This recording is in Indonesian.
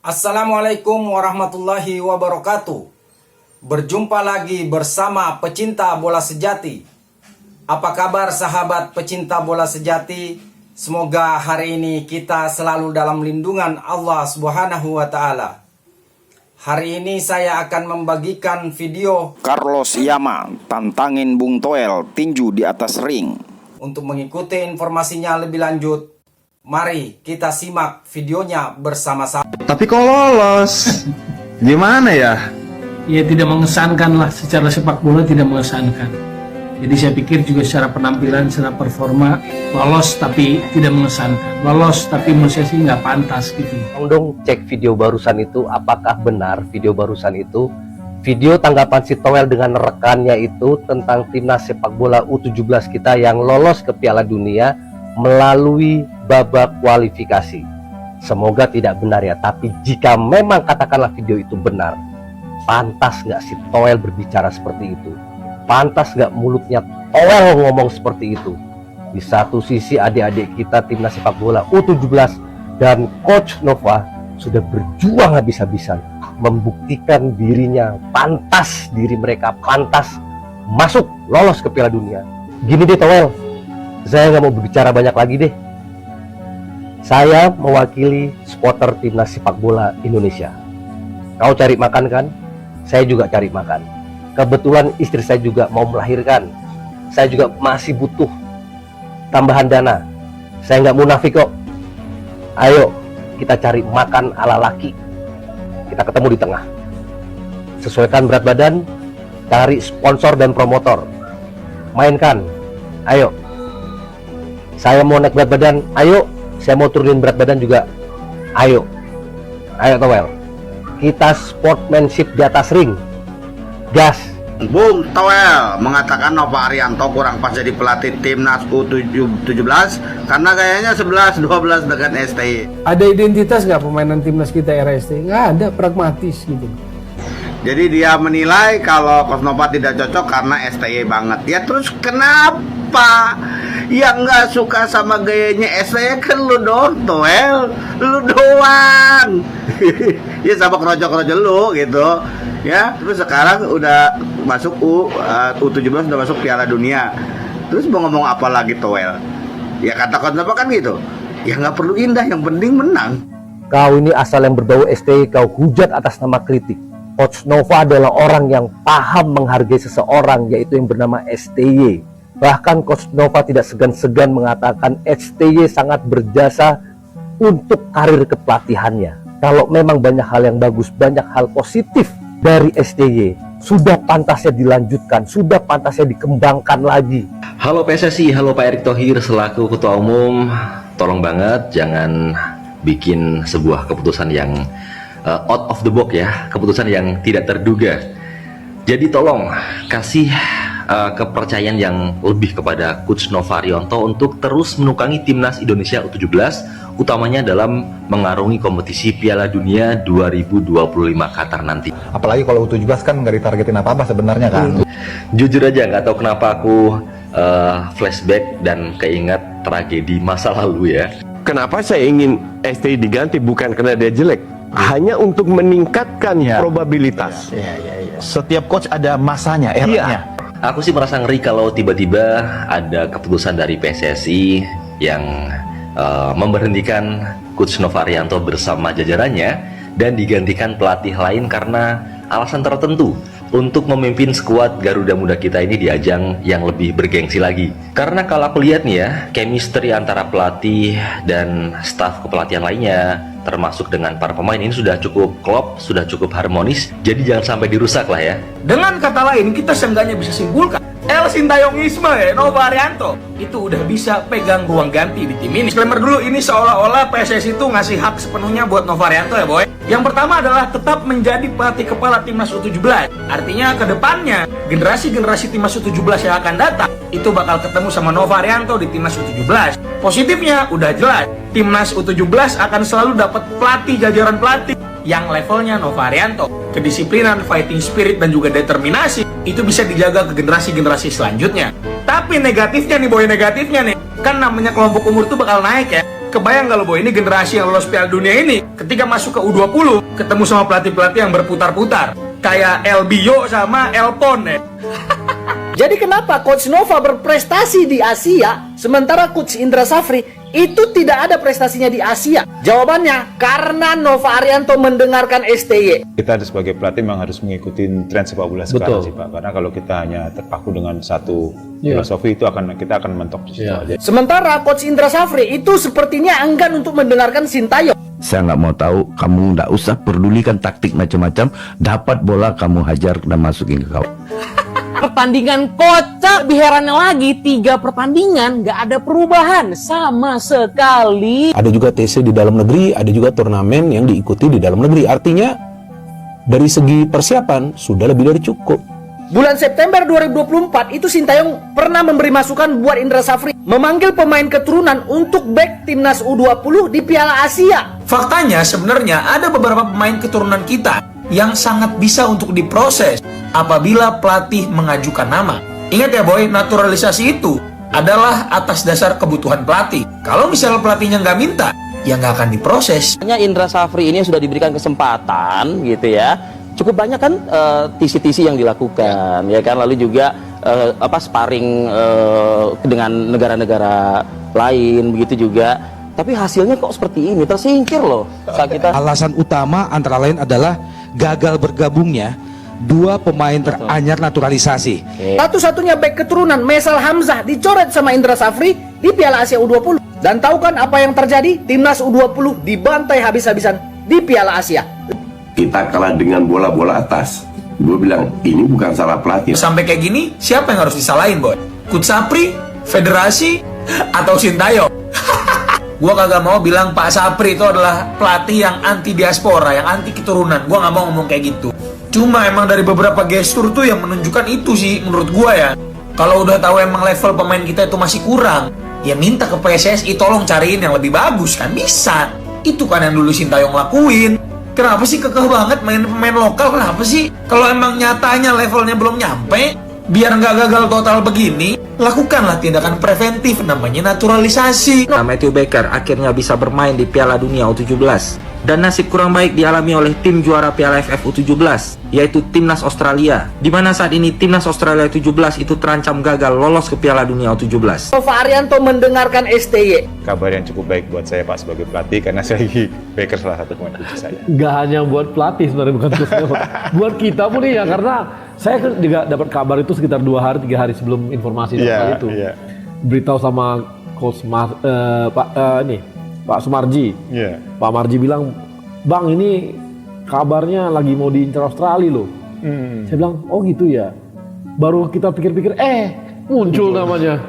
Assalamualaikum warahmatullahi wabarakatuh. Berjumpa lagi bersama pecinta bola sejati. Apa kabar sahabat pecinta bola sejati? Semoga hari ini kita selalu dalam lindungan Allah Subhanahu wa taala. Hari ini saya akan membagikan video Carlos Yama tantangin Bung Toel tinju di atas ring. Untuk mengikuti informasinya lebih lanjut, mari kita simak videonya bersama-sama. Tapi kok lolos? Gimana ya? Ya tidak mengesankan lah, secara sepak bola tidak mengesankan. Jadi saya pikir juga secara penampilan, secara performa lolos tapi tidak mengesankan. Lolos tapi menurut saya sih nggak pantas gitu. Dong cek video barusan itu, apakah benar video barusan itu video tanggapan si Toel dengan rekannya itu tentang timnas sepak bola U17 kita yang lolos ke Piala Dunia melalui babak kualifikasi. Semoga tidak benar ya, tapi jika memang katakanlah video itu benar, pantas nggak si Toel berbicara seperti itu? Pantas nggak mulutnya Toel ngomong seperti itu? Di satu sisi adik-adik kita timnas sepak bola U17 dan Coach Nova sudah berjuang habis-habisan membuktikan dirinya pantas, diri mereka pantas masuk lolos ke Piala Dunia. Gini deh Toel, saya nggak mau berbicara banyak lagi deh. Saya mewakili supporter timnas sepak bola Indonesia. Kau cari makan kan? Saya juga cari makan. Kebetulan istri saya juga mau melahirkan. Saya juga masih butuh tambahan dana. Saya nggak munafik kok. Ayo kita cari makan ala laki. Kita ketemu di tengah. Sesuaikan berat badan, cari sponsor dan promotor. Mainkan. Ayo. Saya mau naik berat badan. Ayo. Saya mau turunin berat badan juga. Ayo. Ayo Toel. Kita sportsmanship di atas ring. Gas. Bung Toel mengatakan Nova Arianto kurang pas jadi pelatih timnas U17 karena kayaknya 11-12 dengan STY. Ada identitas nggak pemainan timnas kita era STY? Nggak ada, pragmatis gitu. Jadi dia menilai kalau Coach Nova tidak cocok karena STY banget. Ya terus kenapa? Yang nggak suka sama gayanya STY kan lu doang Toel, lu doang. Ya sama krojo-krojo lu gitu. Ya, terus sekarang udah masuk U17 udah masuk Piala Dunia. Terus mau ngomong apa lagi Toel? Ya kata Coach Nova kan gitu. Ya nggak perlu indah, yang penting menang. Kau ini asal yang berbau STY, kau hujat atas nama kritik. Coach Nova adalah orang yang paham menghargai seseorang, yaitu yang bernama STY. Bahkan Coach Nova tidak segan-segan mengatakan STY sangat berjasa untuk karir kepelatihannya. Kalau memang banyak hal yang bagus, banyak hal positif dari STY, sudah pantasnya dilanjutkan, sudah pantasnya dikembangkan lagi. Halo PSSI, halo Pak Erick Thohir selaku Ketua Umum, tolong banget jangan bikin sebuah keputusan yang out of the box ya, keputusan yang tidak terduga. Jadi tolong kasih kepercayaan yang lebih kepada Coach Nova Arianto untuk terus menukangi timnas Indonesia U17, utamanya dalam mengarungi kompetisi Piala Dunia 2025 Qatar nanti. Apalagi kalau U17 kan nggak ditargetin apa-apa sebenarnya kan. Jujur aja nggak tahu kenapa aku flashback dan keinget tragedi masa lalu ya. Kenapa saya ingin STY diganti bukan karena dia jelek, hanya untuk meningkatkan probabilitas. Setiap coach ada masanya, eranya. Aku sih merasa ngeri kalau tiba-tiba ada keputusan dari PSSI yang memberhentikan Coach Nova Arianto bersama jajarannya dan digantikan pelatih lain karena alasan tertentu untuk memimpin skuad Garuda Muda kita ini di ajang yang lebih bergengsi lagi. Karena kalau aku lihat nih ya, chemistry antara pelatih dan staf kepelatihan lainnya termasuk dengan para pemain ini sudah cukup klop, sudah cukup harmonis, jadi jangan sampai dirusak lah ya. Dengan kata lain, kita seenggaknya bisa simpulkan El Sintayongisme Nova Arianto itu udah bisa pegang ruang ganti di tim ini. Disclaimer dulu, ini seolah-olah PSSI itu ngasih hak sepenuhnya buat Nova Arianto ya boy. Yang pertama adalah tetap menjadi pelatih kepala timnas U17. Artinya ke depannya generasi-generasi timnas U17 yang akan datang itu bakal ketemu sama Nova Arianto di timnas U17. Positifnya udah jelas, timnas U17 akan selalu dapat pelatih, jajaran pelatih yang levelnya Nova Arianto. Kedisiplinan, fighting spirit, dan juga determinasi itu bisa dijaga ke generasi-generasi selanjutnya. Tapi negatifnya nih boy, negatifnya nih, kan namanya kelompok umur tuh bakal naik ya. Kebayang gak lo Boy, ini generasi yang lolos Piala Dunia ini ketika masuk ke U20 ketemu sama pelatih-pelatih yang berputar-putar kayak El Bio sama El Pon ya. Jadi kenapa Coach Nova berprestasi di Asia, sementara Coach Indra Safri itu tidak ada prestasinya di Asia? Jawabannya, karena Nova Arianto mendengarkan STY. Kita sebagai pelatih memang harus mengikuti tren sepak bola sekarang sih Pak. Karena kalau kita hanya terpaku dengan satu filosofi itu kita akan mentok di situ aja. Sementara Coach Indra Safri itu sepertinya enggan untuk mendengarkan Sintayong. Saya nggak mau tahu, kamu nggak usah pedulikan taktik macam-macam. Dapat bola kamu hajar dan masukin ke kau. Pertandingan kocak, lebih herannya lagi 3 pertandingan nggak ada perubahan sama sekali. Ada juga TC di dalam negeri, ada juga turnamen yang diikuti di dalam negeri. Artinya dari segi persiapan sudah lebih dari cukup. Bulan September 2024 itu Sintayong pernah memberi masukan buat Indra Safri memanggil pemain keturunan untuk back timnas U20 di Piala Asia. Faktanya sebenarnya ada beberapa pemain keturunan kita yang sangat bisa untuk diproses apabila pelatih mengajukan nama. Ingat ya Boy, naturalisasi itu adalah atas dasar kebutuhan pelatih. Kalau misalnya pelatihnya nggak minta, ya nggak akan diproses. Hanya Indra Safri ini sudah diberikan kesempatan gitu ya. Cukup banyak kan tisi-tisi yang dilakukan ya kan, lalu juga sparring dengan negara-negara lain begitu juga. Tapi hasilnya kok seperti ini, tersingkir loh saat kita. Alasan utama antara lain adalah gagal bergabungnya 2 pemain teranyar naturalisasi. Satu-satunya back keturunan Mesal Hamzah dicoret sama Indra Safri di Piala Asia U20. Dan tahu kan apa yang terjadi? Timnas U20 dibantai habis-habisan di Piala Asia. Kita kalah dengan bola-bola atas. Gue bilang ini bukan salah pelatih. Sampai kayak gini, siapa yang harus disalahin Boy? Coach Sapri, federasi, atau Sintayong? Gua kagak mau bilang Pak Sapri itu adalah pelatih yang anti diaspora, yang anti keturunan. Gua nggak mau ngomong kayak gitu. Cuma emang dari beberapa gestur tuh yang menunjukkan itu sih menurut gua ya. Kalau udah tahu emang level pemain kita itu masih kurang, ya minta ke PSSI tolong cariin yang lebih bagus kan bisa. Itu kan yang dulu Sintayong lakuin. Kenapa sih kekeh banget main pemain lokal? Kenapa sih? Kalau emang nyatanya levelnya belum nyampe, biar nggak gagal total begini, lakukanlah tindakan preventif namanya naturalisasi. Matthew Baker akhirnya bisa bermain di Piala Dunia U17. Dan nasib kurang baik dialami oleh tim juara Piala AFF U17, yaitu Timnas Australia. Di mana saat ini Timnas Australia U17 itu terancam gagal lolos ke Piala Dunia U17. Nova Arianto mendengarkan STY. Kabar yang cukup baik buat saya Pak sebagai pelatih, karena saya Baker salah satu pemain kunci saya. Nggak hanya buat pelatih sebenarnya, bukan terus buat kita pun ya, karena saya juga dapat kabar itu sekitar 2 hari 3 hari sebelum informasi itu. Beritahu sama Coach Pak Sumarji. Pak Marji bilang, "Bang, ini kabarnya lagi mau diincar Australia loh." Saya bilang, "Oh gitu ya." Baru kita pikir-pikir, muncul namanya.